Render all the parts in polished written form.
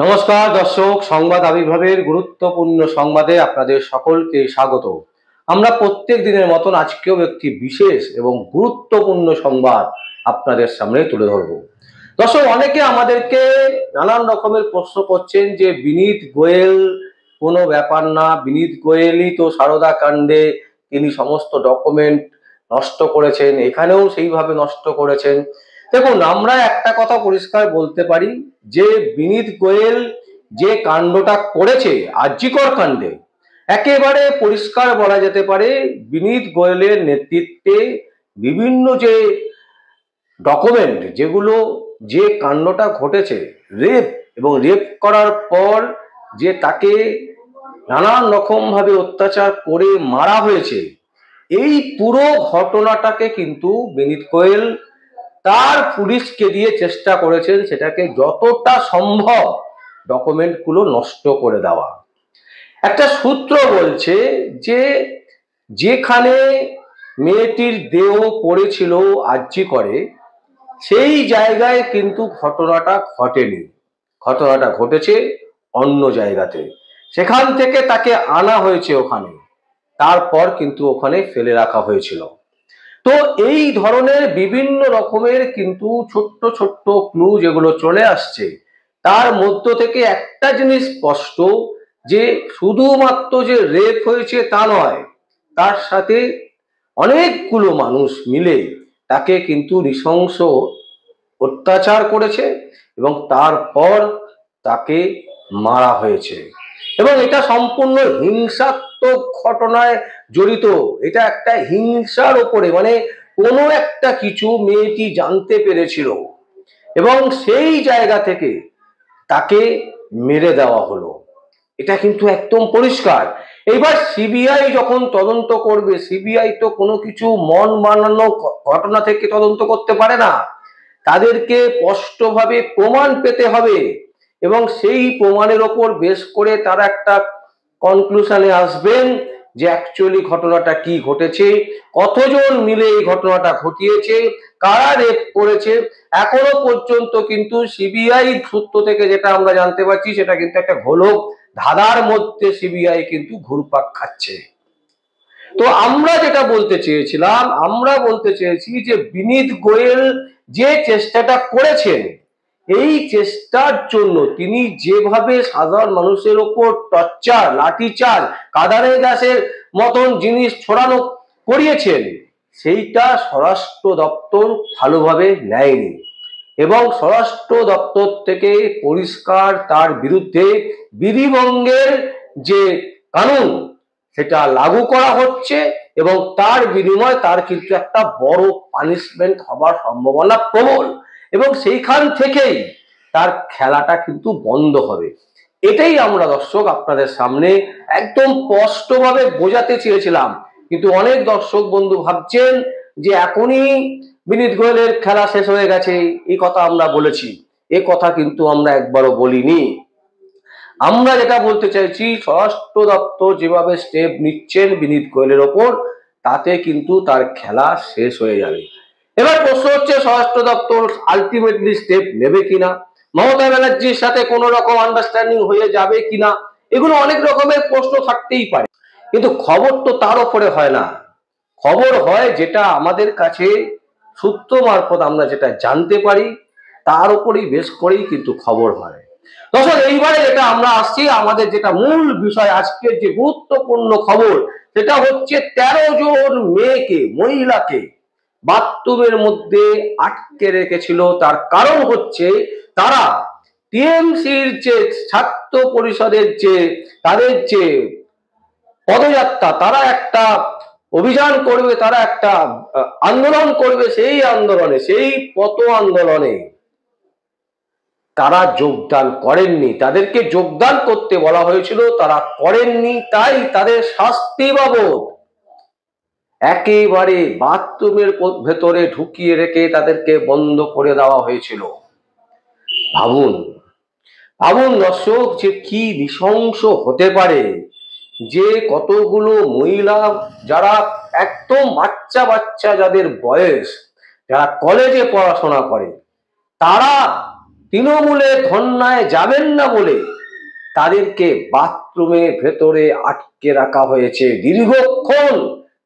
নমস্কার দর্শক, সংবাদ আবির্ভাবের গুরুত্বপূর্ণ সংবাদে আপনাদের সকলকে স্বাগত। আমরা প্রত্যেক দিনের মতন আজকেও একটি বিশেষ এবং গুরুত্বপূর্ণ সংবাদ আপনাদের সামনে তুলে ধরব। দর্শক, অনেকে আমাদেরকে নানান রকমের প্রশ্ন করছেন যে বিনীত গোয়েল কোনো ব্যাপার না, বিনীত গোয়েলই তো সারদা কাণ্ডে তিনি সমস্ত ডকুমেন্ট নষ্ট করেছেন, এখানেও সেইভাবে নষ্ট করেছেন। দেখুন, আমরা একটা কথা পরিষ্কার বলতে পারি যে বিনীত গোয়েল যে কাণ্ডটা করেছে আরজিকর কাণ্ডে, একেবারে পরিষ্কার বলা যেতে পারে বিনীত গোয়েলের নেতৃত্বে বিভিন্ন যে ডকুমেন্ট, যেগুলো যে কাণ্ডটা ঘটেছে, রেপ এবং রেপ করার পর যে তাকে নানান রকম ভাবে অত্যাচার করে মারা হয়েছে, এই পুরো ঘটনাটাকে কিন্তু বিনীত গোয়েল তার পুলিশকে দিয়ে চেষ্টা করেছেন সেটাকে যতটা সম্ভব ডকুমেন্টগুলো নষ্ট করে দেওয়া। একটা সূত্র বলছে যে যেখানে মেয়েটির দেহ পড়েছিল আরজিকরে, সেই জায়গায় কিন্তু ঘটনাটা ঘটেনি, ঘটনাটা ঘটেছে অন্য জায়গাতে। সেখান থেকে তাকে আনা হয়েছে ওখানে, তারপর কিন্তু ওখানে ফেলে রাখা হয়েছিল। তো এই ধরনের বিভিন্ন রকমের কিন্তু ছোট্ট ছোট্ট ক্লু যেগুলো চলে আসছে, তার মধ্য থেকে একটা জিনিস স্পষ্ট যে শুধুমাত্র যে রেপ হয়েছে তা নয়, তার সাথে অনেকগুলো মানুষ মিলে তাকে কিন্তু নৃশংস অত্যাচার করেছে এবং তারপর তাকে মারা হয়েছে। এবং এটা সম্পূর্ণ হিংসাত্মক ঘটনায় জড়িত। এটা একটা হিংসার ওপরে, মানে কোনো একটা কিছু মেয়েটি জানতে পেরেছিল এবং সেই জায়গা থেকে তাকে মেরে দেওয়া হলো। এটা কিন্তু একদম পরিষ্কার। এবার সিবিআই যখন তদন্ত করবে, সিবিআই তো কোনো কিছু মন বানানো ঘটনা থেকে তদন্ত করতে পারে না, তাদেরকে স্পষ্টভাবে প্রমাণ পেতে হবে এবং সেই প্রমাণের ওপর বেস করে তারা একটা কনক্লুশনে আসবেন যে অ্যাকচুয়ালি ঘটনাটা কি ঘটেছে, কতজন মিলে এই ঘটনাটা ঘটিয়েছে, কারা রেপ করেছে। এখনো পর্যন্ত কিন্তু সিবিআই সূত্র থেকে যেটা আমরা জানতে পারছি, সেটা কিন্তু একটা ঘোলক ধাঁধার মধ্যে সিবিআই কিন্তু ঘুরপাক খাচ্ছে। তো আমরা যেটা বলতে চেয়েছিলাম, আমরা বলতে চেয়েছি যে বিনীত গোয়েল যে চেষ্টাটা করেছেন, এই চেষ্টার জন্য তিনি যেভাবে সাধারণ মানুষের ওপর টর্চার, লাঠিচার্জ, কাঁদানে গ্যাসের মতন জিনিস ছড়ানো করিয়েছেন, সেইটা স্বরাষ্ট্র দপ্তর ভালোভাবে নেয়নি এবং স্বরাষ্ট্র দপ্তর থেকে পরিষ্কার তার বিরুদ্ধে বিধিভঙ্গের যে কানুন, সেটা লাগু করা হচ্ছে এবং তার বিনিময়ে তার কিন্তু একটা বড় পানিশমেন্ট হবার সম্ভাবনা প্রবল এবং সেইখান থেকেই তার খেলাটা কিন্তু বন্ধ হবে। এটাই আমরা দর্শক আপনাদের সামনে একদম স্পষ্টভাবে বোঝাতে চেয়েছিলাম। কিন্তু অনেক দর্শক বন্ধু ভাবছেন যে এখনই বিনীত গোয়েলের খেলা শেষ হয়ে গেছে, এই কথা আমরা বলেছি। এ কথা কিন্তু আমরা একবারও বলিনি। আমরা যেটা বলতে চাইছি, স্বরাষ্ট্র দপ্তর যেভাবে স্টেপ নিচ্ছেন বিনীত গোয়েলের ওপর, তাতে কিন্তু তার খেলা শেষ হয়ে যাবে। এবার প্রশ্ন হচ্ছে স্বরাষ্ট্র দপ্তর আলটিমেটলি স্টেপ নেবে কিনা, মমতা ব্যানার্জির সাথে কোনো রকম আন্ডারস্ট্যান্ডিং হয়ে যাবে কিনা, এগুলো অনেক রকমের প্রশ্ন থাকতেই পারে। কিন্তু খবর তো তার উপরে হয় না, খবর হয় যেটা আমাদের কাছে সূত্র মারফত আমরা যেটা জানতে পারি, তার উপরেই বেশ করেই কিন্তু খবর হয়। দর্শক, এইবারে যেটা আমরা আসছি, আমাদের যেটা মূল বিষয়, আজকের যে গুরুত্বপূর্ণ খবর, সেটা হচ্ছে 13 জন মেয়েকে, মহিলাকে বাথরুমের মধ্যে আটকে রেখেছিল। তার কারণ হচ্ছে তারা টিএমসির যে ছাত্র পরিষদের যে তাদের যে পদযাত্রা, তারা একটা অভিযান করবে, তারা একটা আন্দোলন করবে, সেই আন্দোলনে, সেই পথ আন্দোলনে তারা যোগদান করেননি। তাদেরকে যোগদান করতে বলা হয়েছিল, তারা করেননি, তাই তাদের শাস্তি বাবদ একেবারে বাথরুমের ভেতরে ঢুকিয়ে রেখে তাদেরকে বন্ধ করে দেওয়া হয়েছিল। ভাবুন, ভাবুন দর্শক, যে কি নৃশংস হতে পারে যে কতগুলো মহিলা যারা একদম বাচ্চা বাচ্চা, যাদের বয়স, যারা কলেজে পড়াশোনা করে, তারা তৃণমূলে ধন্যায় যাবেন না বলে তাদেরকে বাথরুমের ভেতরে আটকে রাখা হয়েছে। দীর্ঘক্ষণ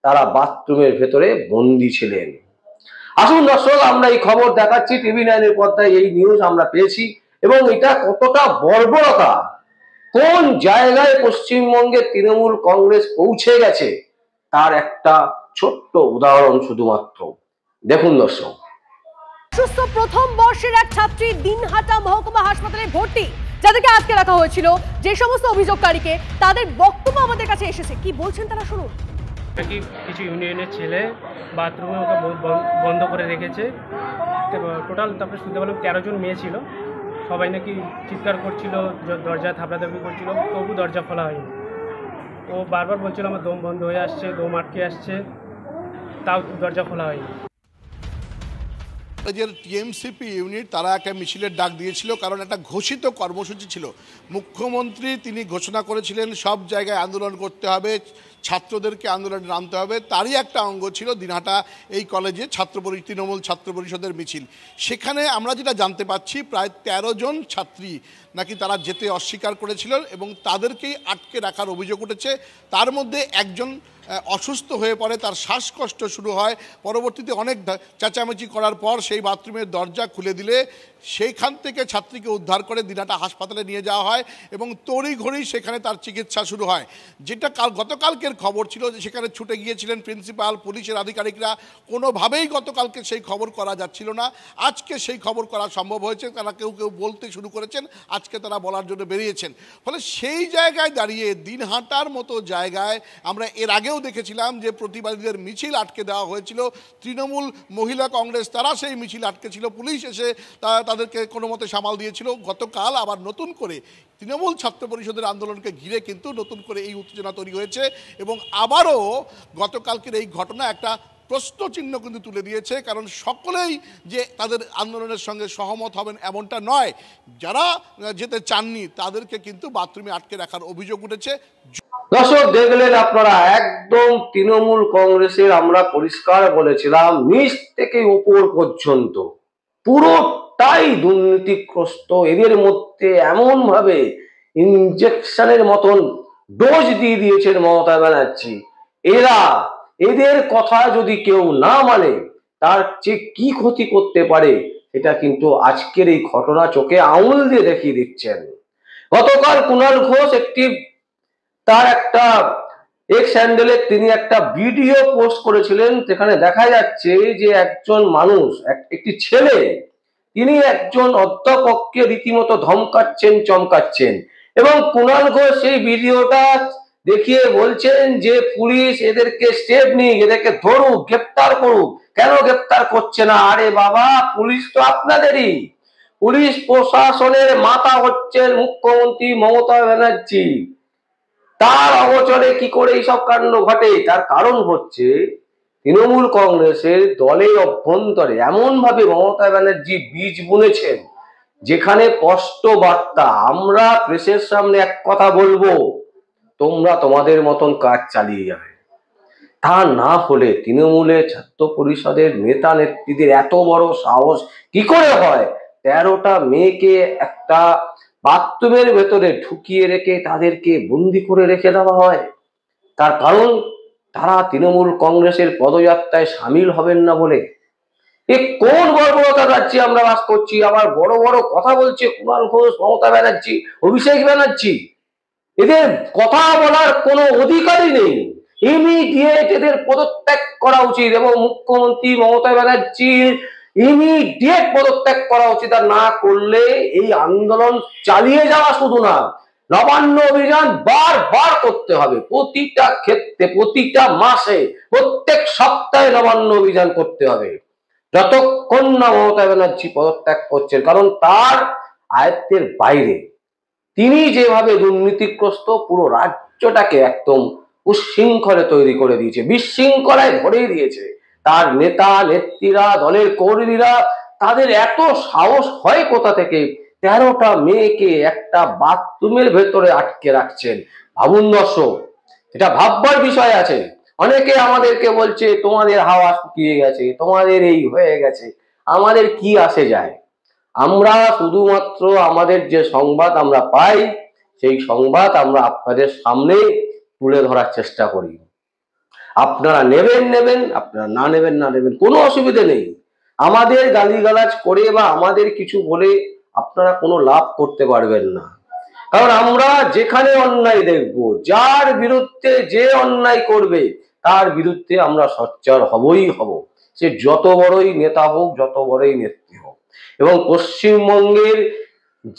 তারা বাথরুমের ভেতরে বন্দী ছিলেন। আসুন দর্শক, আমরা এই খবর দেখাচ্ছি, TV9 পর্দায় এই নিউজ আমরা পেয়েছি, এবং এটা কতটা বর্বরতা, কোন জায়গায় পশ্চিমবঙ্গের তৃণমূল কংগ্রেস পৌঁছে গেছে তার একটা ছোট্ট উদাহরণ শুধুমাত্র দেখুন দর্শক। সুস্থ প্রথম বর্ষের এক ছাত্রী দিনহাটা মহকুমা হাসপাতালে ভর্তি, যাদেরকে আটকে রাখা হয়েছিল। যে সমস্ত অভিযোগকারীকে, তাদের বক্তব্য আমাদের কাছে এসেছে, কি বলছেন তারা শুনুন। কিছু ইউনিয়নের ছেলে বাথরুমে ওকে বন্ধ করে রেখেছে টোটাল। তারপরে শুনতে পেলাম 13 জন মেয়ে ছিল, সবাই নাকি চিৎকার করছিল, দরজা থাপড়াথাপড়ি করছিল, তবু দরজা খোলা হয়নি। ও বারবার বলছিল আমার দম বন্ধ হয়ে আসছে, দম আটকে আসছে, তাও দরজা খোলা হয়নি। কলেজের টিএমসিপি ইউনিট তারা একটা মিছিলের ডাক দিয়েছিল, কারণ একটা ঘোষিত কর্মসূচি ছিল। মুখ্যমন্ত্রী তিনি ঘোষণা করেছিলেন সব জায়গায় আন্দোলন করতে হবে, ছাত্রদেরকে আন্দোলনে নামতে হবে। তারই একটা অঙ্গ ছিল দিনহাটা এই কলেজে তৃণমূল ছাত্র পরিষদের মিছিল। সেখানে আমরা যেটা জানতে পাচ্ছি, প্রায় 13 জন ছাত্রী নাকি তারা যেতে অস্বীকার করেছিলেন এবং তাদেরকেই আটকে রাখার অভিযোগ উঠেছে। তার মধ্যে একজন অসুস্থ হয়ে পড়ে, তার শ্বাসকষ্ট শুরু হয়। পরবর্তীতে অনেক চেঁচামেচি করার পর সেই বাথরুমের দরজা খুলে দিলে সেইখান থেকে ছাত্রীকে উদ্ধার করে দিনহাটা হাসপাতালে নিয়ে যাওয়া হয় এবং তড়িঘড়ি সেখানে তার চিকিৎসা শুরু হয়। যেটা গতকালকের খবর ছিল যে সেখানে ছুটে গিয়েছিলেন প্রিন্সিপাল, পুলিশের আধিকারিকরা, কোনোভাবেই গতকালকে সেই খবর করা যাচ্ছিল না। আজকে সেই খবর করা সম্ভব হয়েছে, তারা কেউ কেউ বলতে শুরু করেছেন, আজকে তারা বলার জন্য বেরিয়েছেন। ফলে সেই জায়গায় দাঁড়িয়ে দিনহাটার মতো জায়গায় আমরা এর আগেও দেখেছিলাম যে প্রতিবাদীদের মিছিল আটকে দেওয়া হয়েছিল। তৃণমূল মহিলা কংগ্রেস তারা সেই মিছিল আটকেছিল, পুলিশ এসে তাদেরকে কোনো মতে সামাল দিয়েছিল। গতকাল আবার নতুন করে তৃণমূল ছাত্র পরিষদের আন্দোলনকে ঘিরে কিন্তু নতুন করে এই উত্তেজনা তৈরি হয়েছে এবং আবারও গতকালকের এই ঘটনা একটা প্রশ্নচিহ্ন কিন্তু তুলে দিয়েছে। কারণ সকলেই যে তাদের আন্দোলনের সঙ্গে সহমত হবেন এমনটা নয়, যারা যেতে চাননি তাদেরকে কিন্তু বাথরুমে আটকে রাখার অভিযোগ উঠেছে। দর্শক দেখলেন আপনারা, একদম তৃণমূল কংগ্রেসের আমরা পরিষ্কার বলেছিলাম, নিচ থেকে উপর পর্যন্ত পুরোটাই দুর্নীতিগ্রস্ত। এদের মধ্যে এমন ভাবে ইনজেকশনের মতন ডোজ দিয়ে দিয়েছেন মমতা ব্যানার্জি। এদের কথা যদি কেউ না মানে তার চেয়ে কি ক্ষতি করতে পারে এটা কিন্তু আজকের এই ঘটনা চোখে আঙুল দিয়ে দেখিয়ে দিচ্ছেন। গতকাল কুণাল ঘোষ তার একটা এক্স হ্যান্ডেলে তিনি একটা ভিডিও পোস্ট করেছিলেন, সেখানে দেখা যাচ্ছে যে একজন মানুষ, একটি ছেলে, তিনি একজন অধ্যাপককে রীতিমতো ধমকাচ্ছেন, চমকাচ্ছেন, এবং কুণাল ঘোষ সেই ভিডিওটা দেখিয়ে বলছেন যে পুলিশ এদেরকে স্টেপ নিক, এদেরকে ধরুক, গ্রেপ্তার করুক। কেন গ্রেপ্তার করছে না? আরে বাবা, পুলিশ তো আপনাদেরই, পুলিশ প্রশাসনের মাথা হচ্ছেন মুখ্যমন্ত্রী মমতা ব্যানার্জি। তার অগোচরে কি করে এইসব কাণ্ড ঘটে? তার কারণ হচ্ছে তৃণমূল কংগ্রেসের দলের অভ্যন্তরে এমন ভাবে মমতা ব্যানার্জি বীজ বুনেছেন, যেখানে স্পষ্ট বার্তা, আমরা প্রেসের সামনে এক কথা বলবো, তোমরা তোমাদের মতন কাজ চালিয়ে যাবে। তা না হলে তৃণমূলের ছাত্র পরিষদের নেতা নেত্রীদের এত বড় সাহস কি করে হয় 13টা মেয়েকে একটা বাথরুমের ভেতরে ঢুকিয়ে রেখে তাদেরকে বন্দি করে রেখে দেওয়া হয়? তার কারণ তারা তৃণমূল কংগ্রেসের পদযাত্রায় সামিল হবেন না বলে। এ কোন বর্বরতা রাজ্যে আমরা বাস করছি? আবার বড় বড় কথা বলছে কুণাল ঘোষ, মমতা ব্যানার্জি, অভিষেক ব্যানার্জি। এদের কথা বলার কোনো অধিকারই নেই। ইমিডিয়েট এদের পদত্যাগ করা উচিত এবং মুখ্যমন্ত্রী মমতা ব্যানার্জির ইমিডিয়েট পদত্যাগ করা উচিত। আর না করলে এই আন্দোলন চালিয়ে যাওয়া শুধু না, নবান্ন অভিযান বারবার করতে হবে। প্রতিটা ক্ষেত্রে, প্রতিটা মাসে, প্রত্যেক সপ্তাহে নবান্ন অভিযান করতে হবে, যতক্ষণ না মমতা ব্যানার্জি পদত্যাগ করছেন। কারণ তার আয়ত্তের বাইরে তিনি যেভাবে দুর্নীতিগ্রস্ত, পুরো রাজ্যটাকে একদম উচ্ছৃঙ্খলে তৈরি করে দিয়েছে, বিশৃঙ্খলায় ভরে দিয়েছে। তার নেতা নেত্রীরা, দলের কর্মীরা, তাদের এত সাহস হয় কোথা থেকে 13টা মেয়েকে একটা বাথরুমের ভেতরে আটকে রাখছেন? ভাবুন দর্শক, এটা ভাববার বিষয় আছে। অনেকে আমাদেরকে বলছে তোমাদের হাওয়া শুকিয়ে গেছে, তোমাদের এই হয়ে গেছে। আমাদের কি আসে যায়? আমরা শুধুমাত্র আমাদের যে সংবাদ আমরা পাই সেই সংবাদ আমরা আপনাদের সামনে তুলে ধরার চেষ্টা করি। আপনারা নেবেন, আপনারা না নেবেন, কোনো অসুবিধে নেই। আমাদের গালিগালাজ করে বা আমাদের কিছু বলে আপনারা কোনো লাভ করতে পারবেন না। কারণ আমরা যেখানে অন্যায় দেখব, যার বিরুদ্ধে যে অন্যায় করবে তার বিরুদ্ধে আমরা সোচ্চার হবই হব, সে যত বড়ই নেতা হোক, যত বড়ই নেত্রী হোক। এবং পশ্চিমবঙ্গের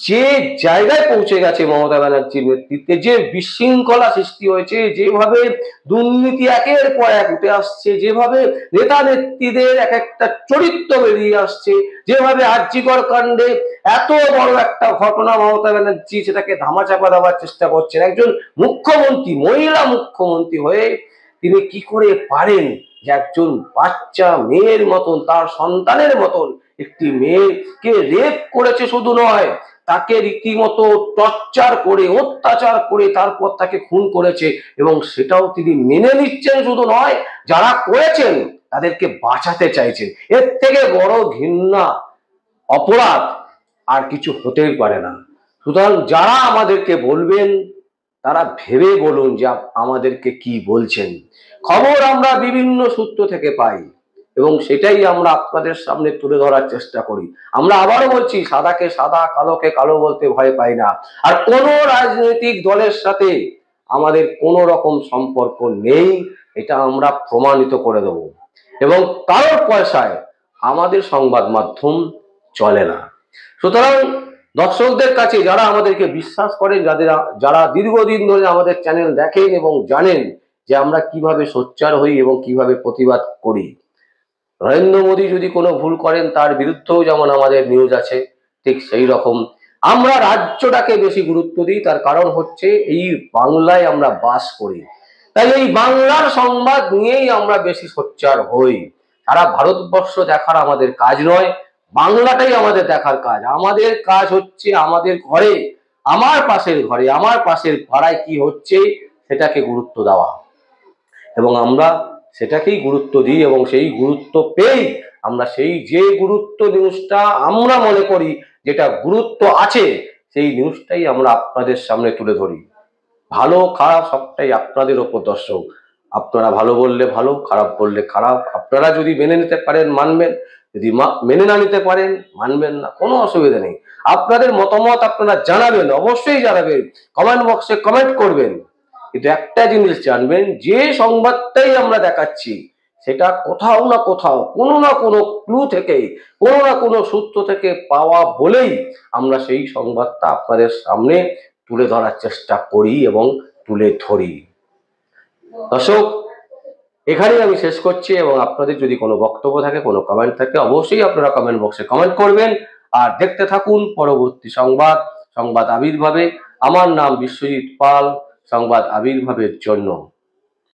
যে জায়গায় পৌঁছে গেছে মমতা ব্যানার্জির নেতৃত্বে, যে বিশৃঙ্খলা সৃষ্টি হয়েছে, যেভাবে দুর্নীতি একের পর এক উঠে আসছে, যেভাবে নেতা নেত্রীদের এক একটা চরিত্র বেরিয়ে আসছে, যেভাবে আরজিকর কাণ্ডে এত বড় একটা ঘটনা মমতা ব্যানার্জি সেটাকে ধামাচাপা দেওয়ার চেষ্টা করছেন, একজন মুখ্যমন্ত্রী, মহিলা মুখ্যমন্ত্রী হয়ে তিনি কি করে পারেন যে একজন বাচ্চা মেয়ের মতন, তার সন্তানের মতন একটি মেয়েকে রেপ করেছে, শুধু নয় তাকে রীতিমতো টর্চার করে, অত্যাচার করে তারপর তাকে খুন করেছে, এবং সেটাও তিনি মেনে নিচ্ছেন, শুধু নয় যারা করেছেন তাদেরকে বাঁচাতে চাইছেন। এর থেকে বড় ঘৃণা অপরাধ আর কিছু হতেই পারে না। সুতরাং যারা আমাদেরকে বলবেন তারা ভেবে বলুন যে আমাদেরকে কি বলছেন। খবর আমরা বিভিন্ন সূত্র থেকে পাই এবং সেটাই আমরা আপনাদের সামনে তুলে ধরার চেষ্টা করি। আমরা আবারও বলছি, সাদাকে সাদা, কালোকে কালো বলতে ভয় পাই না। আর কোনো রাজনৈতিক দলের সাথে আমাদের কোনো রকম সম্পর্ক নেই, এটা আমরা প্রমাণিত করে দেব। এবং কারোর পয়সায় আমাদের সংবাদ মাধ্যম চলে না। সুতরাং দর্শকদের কাছে যারা আমাদেরকে বিশ্বাস করেন, যারা দীর্ঘদিন ধরে আমাদের চ্যানেল দেখেন এবং জানেন যে আমরা কিভাবে সোচ্চার হই এবং কিভাবে প্রতিবাদ করি, নরেন্দ্র মোদী যদি কোনো ভুল করেন তার বিরুদ্ধেও যেমন আমাদের নিউজ আছে, ঠিক সেই রকম আমরা রাজ্যটাকে বেশি গুরুত্ব দিই। তার কারণ হচ্ছে এই বাংলায় আমরা বাস করি, তাই এই বাংলার সংবাদ নিয়েই আমরা বেশি সোচ্চার হই। সারা ভারতবর্ষ দেখার আমাদের কাজ নয়, বাংলাটাই আমাদের দেখার কাজ। আমাদের কাজ হচ্ছে আমাদের ঘরে, আমার পাশের ঘরে, আমার পাশের পাড়ায় কি হচ্ছে সেটাকে গুরুত্ব দেওয়া, এবং আমরা সেটাকেই গুরুত্ব দিই। এবং সেই গুরুত্ব পেয়েই আমরা সেই যে গুরুত্ব নিউজটা আমরা মনে করি যেটা গুরুত্ব আছে, সেই নিউজটাই আমরা আপনাদের সামনে তুলে ধরি। ভালো খারাপ সবটাই আপনাদের ওপর দর্শক। আপনারা ভালো বললে ভালো, খারাপ বললে খারাপ। আপনারা যদি মেনে নিতে পারেন মানবেন, যদি মেনে না নিতে পারেন মানবেন না, কোনো অসুবিধা নেই। আপনাদের মতামত আপনারা জানাবেন, অবশ্যই জানাবেন, কমেন্ট বক্সে কমেন্ট করবেন। কিন্তু একটা জিনিস জানবেন, যে সংবাদটাই আমরা দেখাচ্ছি সেটা কোথাও না কোথাও, কোনো না কোনো ক্লু থেকে, কোনো না কোনো সূত্র থেকে পাওয়া বলেই আমরা সেই সংবাদটা আপনাদের সামনে তুলে ধরার চেষ্টা করি এবং তুলে ধরি। দর্শক, এখানেই আমি শেষ করছি, এবং আপনাদের যদি কোনো বক্তব্য থাকে, কোনো কমেন্ট থাকে, অবশ্যই আপনারা কমেন্ট বক্সে কমেন্ট করবেন। আর দেখতে থাকুন পরবর্তী সংবাদ আবির্ভাবে। আমার নাম বিশ্বজিৎ পাল, সংবাদ আবির্ভাবের জন্য।